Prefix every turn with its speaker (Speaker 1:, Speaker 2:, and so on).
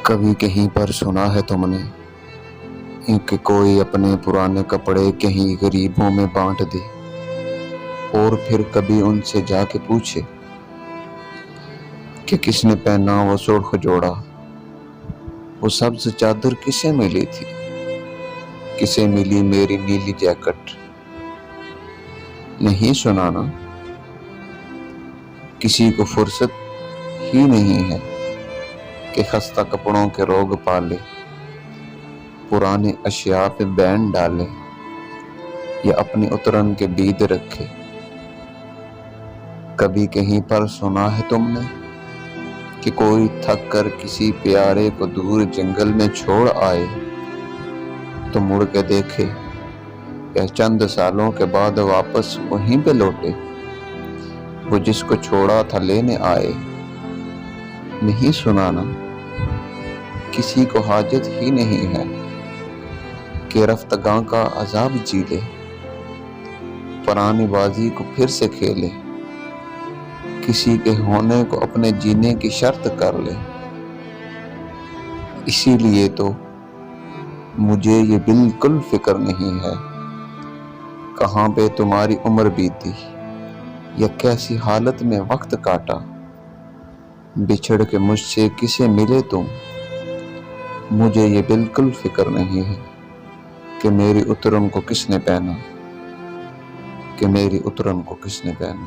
Speaker 1: کبھی کہیں پر سنا ہے تم نے کہ کوئی اپنے پرانے کپڑے کہیں غریبوں میں بانٹ دے، اور پھر کبھی ان سے جا کے پوچھے کہ کس نے پہنا وہ سرخ جوڑا، وہ سبز چادر کسے ملی تھی، کسے ملی میری نیلی جیکٹ؟ نہیں سنا نا، کسی کو فرصت ہی نہیں ہے کہ خستہ کپڑوں کے روگ پالے، پرانی اشیاء پہ بین ڈالے یا اپنی اترن کے بید رکھے۔ کبھی کہیں پر سنا ہے تم نے کہ کوئی تھک کر کسی پیارے کو دور جنگل میں چھوڑ آئے تو مڑ کے دیکھے کہ چند سالوں کے بعد واپس وہیں پہ لوٹے، وہ جس کو چھوڑا تھا لینے آئے؟ نہیں سنا نا، کسی کو حاجت ہی نہیں ہے کہ رفتگاں کا عذاب جی لے، پرانی بازی کو پھر سے کھیلے، کسی کے ہونے کو اپنے جینے کی شرط کر لے۔ اسی لیے تو مجھے یہ بالکل فکر نہیں ہے کہاں پہ تمہاری عمر بیتی یا کیسی حالت میں وقت کاٹا، بچھڑ کے مجھ سے کسے ملے تم۔ مجھے یہ بالکل فکر نہیں ہے کہ میری اترن کو کس نے پہنا، کہ میری اترن کو کس نے پہنا۔